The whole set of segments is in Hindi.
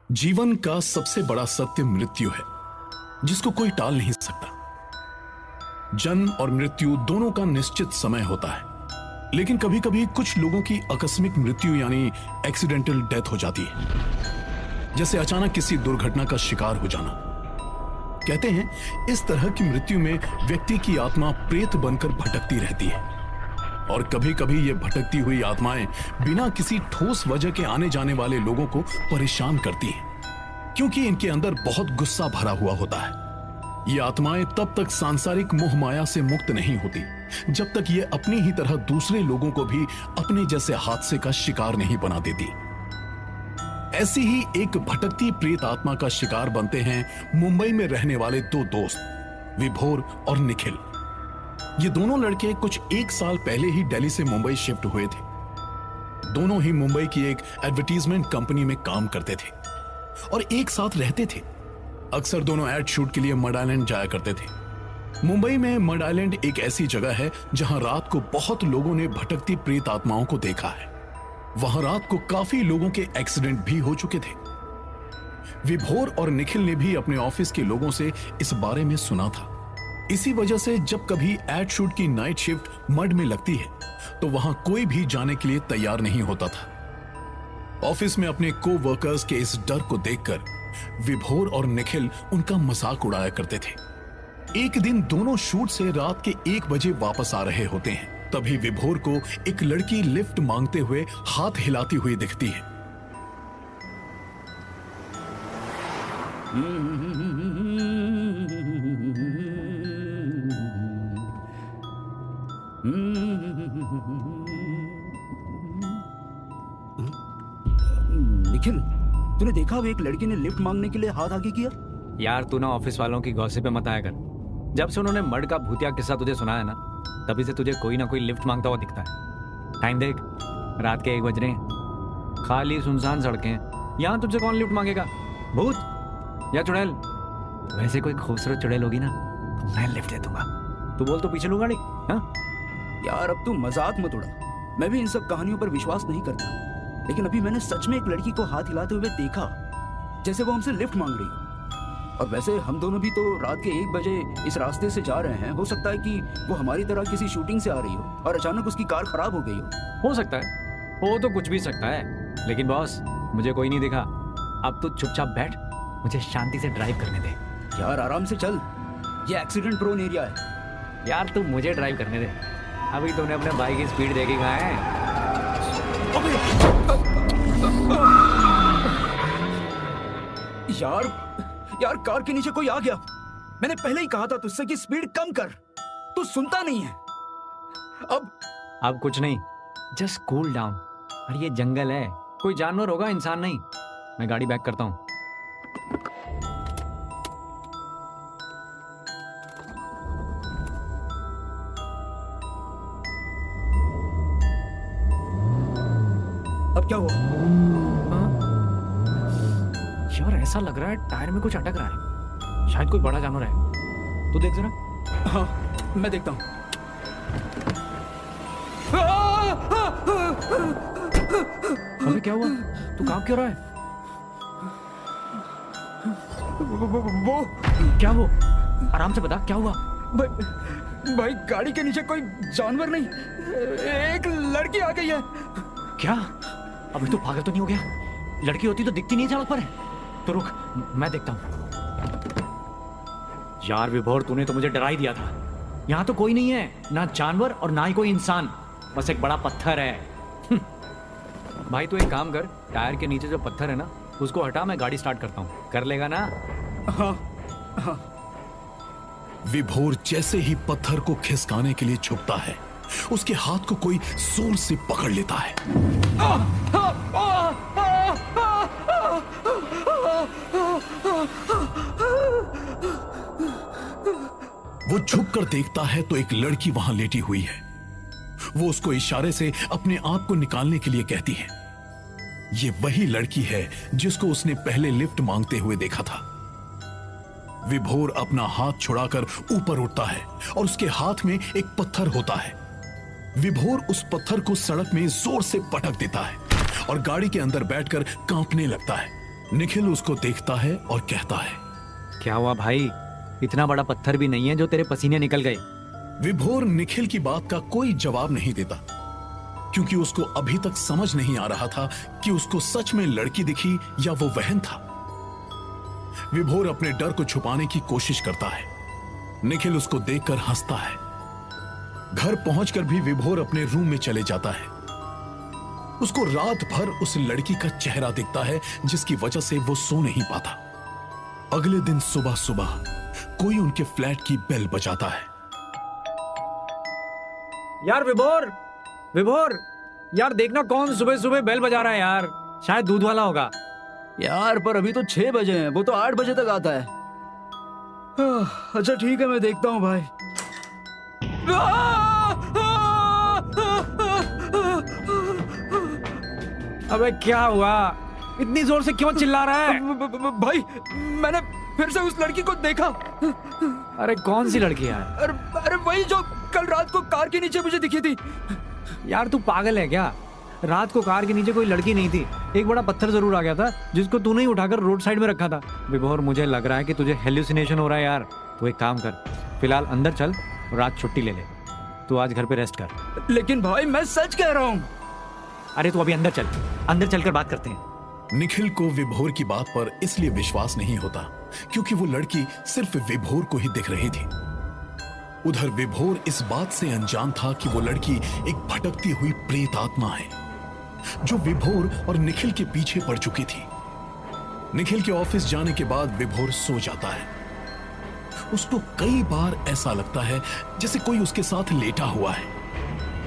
जीवन का सबसे बड़ा सत्य मृत्यु है, जिसको कोई टाल नहीं सकता। जन्म और मृत्यु दोनों का निश्चित समय होता है, लेकिन कभी कभी कुछ लोगों की आकस्मिक मृत्यु यानी एक्सीडेंटल डेथ हो जाती है, जैसे अचानक किसी दुर्घटना का शिकार हो जाना। कहते हैं इस तरह की मृत्यु में व्यक्ति की आत्मा प्रेत बनकर भटकती रहती है, और कभी कभी ये भटकती हुई आत्माएं बिना किसी ठोस वजह के आने जाने वाले लोगों को परेशान करती हैं, क्योंकि इनके अंदर बहुत गुस्सा भरा हुआ होता है। ये आत्माएं तब तक सांसारिक मोह माया से मुक्त नहीं होती जब तक ये अपनी ही तरह दूसरे लोगों को भी अपने जैसे हादसे का शिकार नहीं बना देती। ऐसी ही एक भटकती प्रेत आत्मा का शिकार बनते हैं मुंबई में रहने वाले दो दोस्त, विभोर और निखिल। ये दोनों लड़के कुछ एक साल पहले ही दिल्ली से मुंबई शिफ्ट हुए थे। दोनों ही मुंबई की एक एडवर्टीजमेंट कंपनी में काम करते थे और एक साथ रहते थे। अक्सर दोनों एड शूट के लिए मड आइलैंड जाया करते थे। मुंबई में मड आइलैंड एक ऐसी जगह है जहां रात को बहुत लोगों ने भटकती प्रेत आत्माओं को देखा है। वहां रात को काफी लोगों के एक्सीडेंट भी हो चुके थे। विभोर और निखिल ने भी अपने ऑफिस के लोगों से इस बारे में सुना था। इसी वजह से जब कभी एड शूट की नाइट शिफ्ट मड में लगती है तो वहां कोई भी जाने के लिए तैयार नहीं होता था। ऑफिस में अपने को वर्कर्स के इस डर को देखकर विभोर और निखिल उनका मजाक उड़ाया करते थे। एक दिन दोनों शूट से रात के 1 बजे वापस आ रहे होते हैं, तभी विभोर को एक लड़की लिफ्ट मांगते हुए हाथ हिलाती हुई दिखती है। निखिल, तूने देखा वो एक लड़की ने लिफ्ट मांगने के लिए हाथ आगे किया? यार तू ना ऑफिस वालों की गॉसिप पे मत आया कर। जब से उन्होंने मड का भूतिया किस्सा तुझे सुनाया ना, तभी से तुझे कोई ना कोई लिफ्ट मांगता हुआ दिखता है। टाइम देख, रात के 1 बज रहे हैं, खाली सुनसान सड़कें हैं। यहाँ तुझसे कौन लिफ्ट मांगेगा? भूत या चुड़ैल? वैसे कोई खूबसूरत चुड़ैल होगी ना तो मैं लिफ्ट दे दूंगा। तू बोल तो पीछे लूंगा नहीं। हाँ यार अब तू मजाक मत उड़ा। मैं भी इन सब कहानियों पर विश्वास नहीं करता, लेकिन अभी मैंने सच में एक लड़की को हाथ हिलाते हुए देखा, जैसे वो हमसे लिफ्ट मांग रही हो। और वैसे हम दोनों भी तो रात के 1 बजे इस रास्ते से जा रहे हैं। हो सकता है कि वो हमारी तरह किसी शूटिंग से आ रही हो और अचानक उसकी कार खराब हो गई हो। सकता है, हो तो कुछ भी सकता है, लेकिन बॉस मुझे कोई नहीं दिखा। अब तू चुपचाप बैठ, मुझे शांति से ड्राइव करने दे। यार आराम से चल, ये एक्सीडेंट प्रोन एरिया है। यार तू मुझे ड्राइव करने दे। अभी तूने अपने बाइक की स्पीड देखी कहाँ है? यार कार के नीचे कोई आ गया। मैंने पहले ही कहा था तुझसे कि स्पीड कम कर, तू सुनता नहीं है। अब कुछ नहीं, जस्ट कूल डाउन। अरे ये जंगल है, कोई जानवर होगा, इंसान नहीं। मैं गाड़ी बैक करता हूँ। अब क्या हुआ? यार ऐसा लग रहा है टायर में कुछ अटक रहा है, शायद कोई बड़ा जानवर है। तू देख जरा। हाँ मैं देखता हूँ। अबे क्या हुआ? तू कांप क्यों रहा है? वो क्या वो? आराम से बता, क्या हुआ? भाई गाड़ी के नीचे कोई जानवर नहीं, एक लड़की आ गई है। क्या? अबे तू पागल तो नहीं हो गया? लड़की होती तो दिखती नहीं सड़क पर है। तो रुक, मैं देखता हूँ। यार विभोर, तूने तो मुझे डरा ही दिया था। यहाँ तो कोई नहीं है, ना जानवर और ना ही कोई इंसान, बस एक बड़ा पत्थर है। भाई तू एक काम कर, टायर के नीचे जो पत्थर है ना उसको हटा, मैं गाड़ी स्टार्ट करता हूँ। कर लेगा ना? हाँ। विभोर जैसे ही पत्थर को खिसकाने के लिए झुकता है, उसके हाथ को कोई जोर से पकड़ लेता है। वो झुककर देखता है तो एक लड़की वहां लेटी हुई है। वो उसको इशारे से अपने आप को निकालने के लिए कहती है। ये वही लड़की है जिसको उसने पहले लिफ्ट मांगते हुए देखा था। विभोर अपना हाथ छुड़ाकर ऊपर उठता है और उसके हाथ में एक पत्थर होता है। विभोर उस पत्थर को सड़क में जोर से पटक देता है और गाड़ी के अंदर बैठकर कांपने लगता है। निखिल उसको देखता है और कहता है, क्या हुआ भाई? इतना बड़ा पत्थर भी नहीं है जो तेरे पसीने निकल गए। विभोर निखिल की बात का कोई जवाब नहीं देता, क्योंकि उसको अभी तक समझ नहीं आ रहा था कि उसको सच में लड़की दिखी या वो वहम था। विभोर अपने डर को छुपाने की कोशिश करता है। निखिल उसको देखकर हंसता है। घर पहुंचकर भी विभोर अपने रूम में चले जाता है। उसको रात भर उस लड़की का चेहरा दिखता है, जिसकी वजह से वो सो नहीं पाता। अगले दिन सुबह सुबह कोई उनके फ्लैट की बेल बजाता है। यार विभोर, विभोर, यार देखना कौन सुबह सुबह बेल बजा रहा है यार। शायद दूध वाला होगा। यार पर अभी तो 6 बजे हैं, वो तो 8 बजे तक आता है। अच्छा ठीक है, मैं देखता हूँ भाई। अबे क्या हुआ? इतनी जोर से क्यों चिल्ला रहा है? भाई मैंने फिर से उस लड़की को देखा। अरे कौन सी लड़की यार? अरे वही जो कल रात को कार के नीचे मुझे दिखी थी। यार तू पागल है क्या? रात को कार के नीचे कोई लड़की नहीं थी। एक बड़ा पत्थर जरूर आ गया था, जिसको तूने ही उठाकर रोड साइड में रखा था। विभोर, मुझे लग रहा है कि तुझे हेल्यूसिनेशन हो रहा है यार। तू एक काम कर, फिलहाल अंदर चल और रात छुट्टी ले ले। तू आज घर पे रेस्ट कर। लेकिन भाई मैं सच कह रहा हूँ। अरे तू अभी अंदर चल, अंदर चलकर बात करते हैं। निखिल को विभोर की बात पर इसलिए विश्वास नहीं होता क्योंकि वो लड़की सिर्फ विभोर को ही दिख रही थी। उधर विभोर इस बात से अनजान था कि वो लड़की एक भटकती हुई प्रेत आत्मा है, जो विभोर और निखिल के पीछे पड़ चुकी थी। निखिल के ऑफिस जाने के बाद विभोर सो जाता है। उसको कई बार ऐसा लगता है जैसे कोई उसके साथ लेटा हुआ है।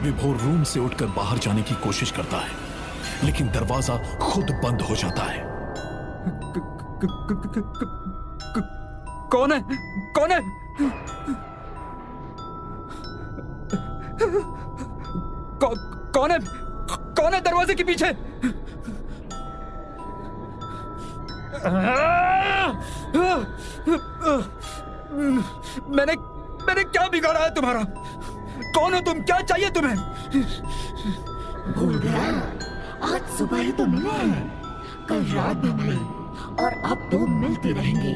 विभोर रूम से उठकर बाहर जाने की कोशिश करता है, लेकिन दरवाजा खुद बंद हो जाता है। कौन है? कौन है? कौन है? कौन है दरवाजे के पीछे? मैंने क्या बिगाड़ा है तुम्हारा? कौन हो तुम? क्या चाहिए तुम्हें? भूल गया? आज सुबह ही तो मिले हैं, कल रात भी मिले और अब तो मिलते रहेंगे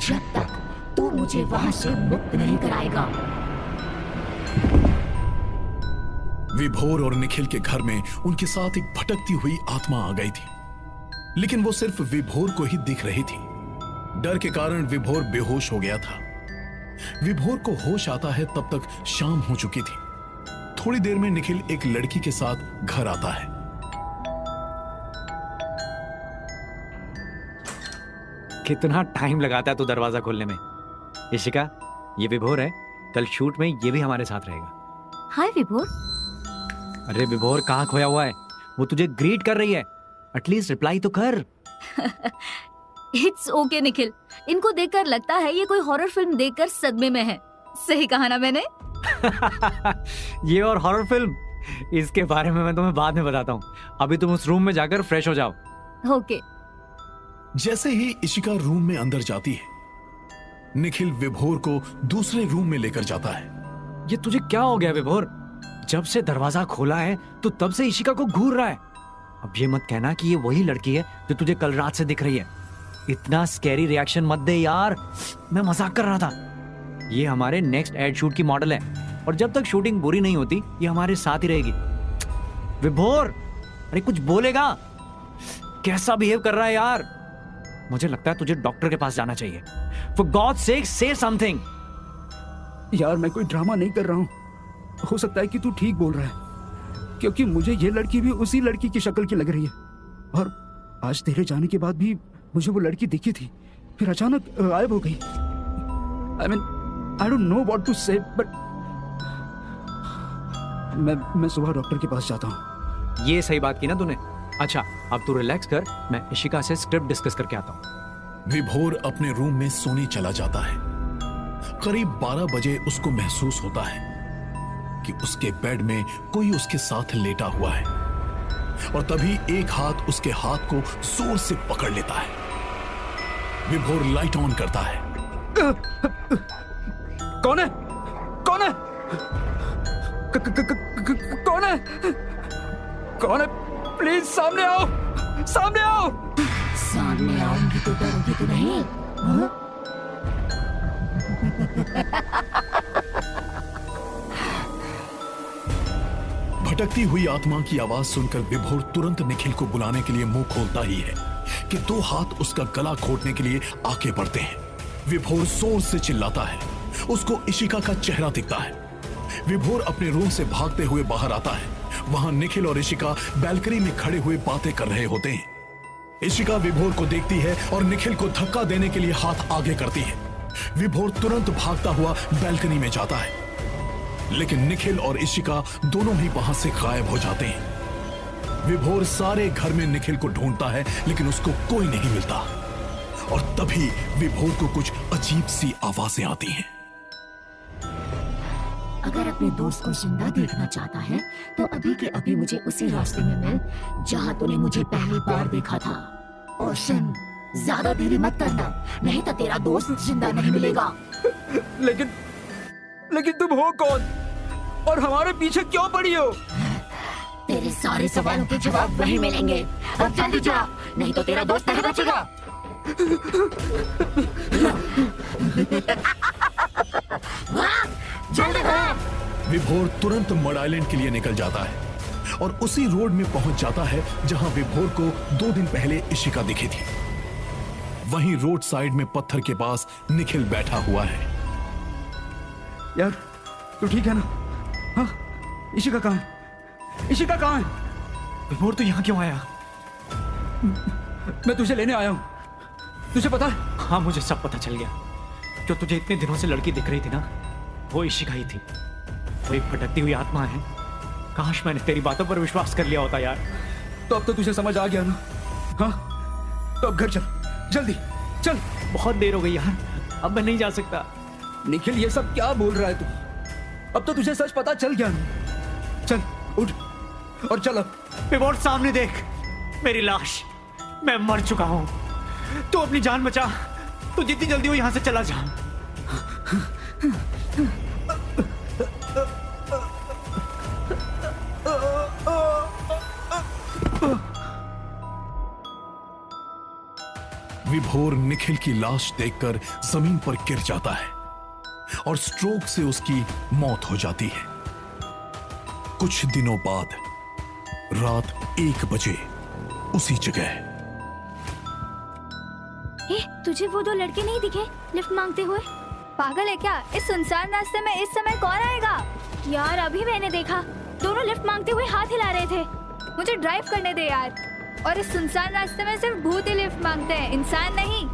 जब तक तू मुझे वहां से मुक्त नहीं कराएगा। विभोर और निखिल के घर में उनके साथ एक भटकती हुई आत्मा आ गई थी, लेकिन वो सिर्फ विभोर को ही दिख रही थी। डर के कारण विभोर बेहोश हो गया था। विभोर को होश आता है तब तक शाम हो चुकी थी। थोड़ी देर में निखिल एक लड़की के साथ घर आता है। कितना टाइम लगाता है तू दरवाजा खोलने में? इशिका, ये विभोर है। कल शूट में ये भी हमारे साथ रहेगा। हाय विभोर। अरे विभोर, कहाँ खोया हुआ है? वो तुझे ग्रीट कर रही है। एटलीस्ट रिप्लाई तो कर। इट्स ओके निखिल, इनको देखकर लगता है ये कोई हॉरर फिल्म देखकर सदमे में है। सही कहा ना मैंने? ये और हॉरर फिल्म, इसके बारे में मैं तुम्हें बाद में बताता हूँ। अभी तुम उस रूम में जाकर फ्रेश हो जाओ। ओके। जैसे ही इशिका रूम में अंदर जाती है, निखिल विभोर को दूसरे रूम में लेकर जाता है। ये तुझे क्या हो गया विभोर? जब से दरवाजा खोला है तो तब से इशिका को घूर रहा है। अब ये मत कहना कि ये वही लड़की है जो तुझे कल रात से दिख रही है। इतना स्कैरी रिएक्शन मत दे यार, मैं मजाक कर रहा था। ये हमारे नेक्स्ट एड शूट की मॉडल है और जब तक शूटिंग पूरी नहीं होती ये हमारे साथ ही रहेगी। विभोर, अरे कुछ बोलेगा? कैसा बिहेव कर रहा है यार? मुझे लगता है तुझे डॉक्टर के पास जाना चाहिए। For God's sake, say something. यार मैं कोई ड्रामा नहीं कर रहा हूँ। हो सकता है कि तू ठीक बोल रहा है, क्योंकि मुझे ये लड़की भी उसी लड़की की शक्ल की लग रही है। और आज तेरे जाने के बाद भी मुझे वो लड़की दिखी थी, फिर अचानक गायब हो गई। I mean, I don't know what to say, but मैं सुबह डॉक्टर के पास जाता हूँ। ये सही बात की ना तूने। अच्छा, अब तू रिलैक्स कर, मैं इशिका से स्क्रिप्ट डिस्कस करके आता हूँ। विभोर अपने रूम में सोने चला जाता है। करीब 12 बजे उसको महसूस होता है कि उसके बेड में कोई उसके साथ लेटा हुआ है, और तभी एक हाथ उसके हाथ को जोर से पकड़ लेता है। विभोर लाइट ऑन करता है। कौन है? कौन है? कौन है? कौन है? प्लीज सामने आओ, सामने आओ। सामने आऊंगी तो डरोगी तो नहीं? हाँ? भटकती हुई आत्मा की आवाज सुनकर विभोर तुरंत निखिल को बुलाने के लिए मुंह खोलता ही है कि दो हाथ उसका गला घोटने के लिए आगे बढ़ते हैं। विभोर जोर से चिल्लाता है। उसको इशिका का चेहरा दिखता है। विभोर अपने रूम से भागते हुए बाहर आता है। वहां निखिल और इशिका बैल्कनी में खड़े हुए बातें कर रहे होते हैं। इशिका विभोर को देखती है और निखिल को धक्का देने के लिए हाथ आगे करती है। विभोर तुरंत भागता हुआ बैल्कनी में जाता है, लेकिन निखिल और इशिका दोनों ही वहां से गायब हो जाते हैं। विभोर सारे घर में निखिल को ढूंढता है, लेकिन उसको कोई नहीं मिलता। और तभी विभोर को कुछ अजीब सी आवाजें आती हैं। अगर अपने दोस्त को जिंदा देखना चाहता है तो अभी के अभी मुझे उसी रास्ते में मिल जहां तूने मुझे पहली बार देखा था। और सुन, ज्यादा देरी मत करना, नहीं तो तेरा दोस्त जिंदा नहीं मिलेगा। लेकिन तुम हो कौन और हमारे पीछे क्यों पड़ी हो? तेरे सारे सवालों के जवाब वहीं मिलेंगे। अब जल्दी जा, नहीं तो तेरा दोस्त नहीं बचेगा। जल्दी कर। विभोर तुरंत मड आइलैंड के लिए निकल जाता है और उसी रोड में पहुंच जाता है जहां विभोर को 2 दिन पहले इशिका दिखी थी। वहीं रोड साइड में पत्थर के पास निखिल बैठा हुआ है। यार तू ठीक है ना? हाँ, इशिका कहाँ है? इशिका कहाँ है? विभोर तू यहाँ क्यों आया? मैं तुझे लेने आया हूँ, तुझे पता है? हाँ, मुझे सब पता चल गया। जो तुझे इतने दिनों से लड़की दिख रही थी ना, वो इशिका ही थी। वो एक भटकती हुई आत्मा है। काश मैंने तेरी बातों पर विश्वास कर लिया होता यार। तो अब तो तुझे समझ आ गया ना? हाँ, तो अब घर चल, जल्दी चल। बहुत देर हो गई यार, अब मैं नहीं जा सकता। निखिल, ये सब क्या बोल रहा है तू? अब तो तुझे सच पता चल गया ना? चल उठ और चल अब। विभोर सामने देख, मेरी लाश। मैं मर चुका हूं। तू अपनी जान बचा। तू जितनी जल्दी हो यहां से चला जा। विभोर निखिल की लाश देखकर जमीन पर गिर जाता है और स्ट्रोक से उसकी मौत हो जाती है। कुछ दिनों बाद रात 1 बजे उसी जगह। तुझे वो 2 लड़के नहीं दिखे लिफ्ट मांगते हुए? पागल है क्या? इस सुनसान रास्ते में इस समय कौन आएगा? यार अभी मैंने देखा, दोनों लिफ्ट मांगते हुए हाथ हिला रहे थे। मुझे ड्राइव करने दे यार। और इस सुनसान रास्ते में सिर्फ भूत ही लिफ्ट मांगते हैं, इंसान नहीं।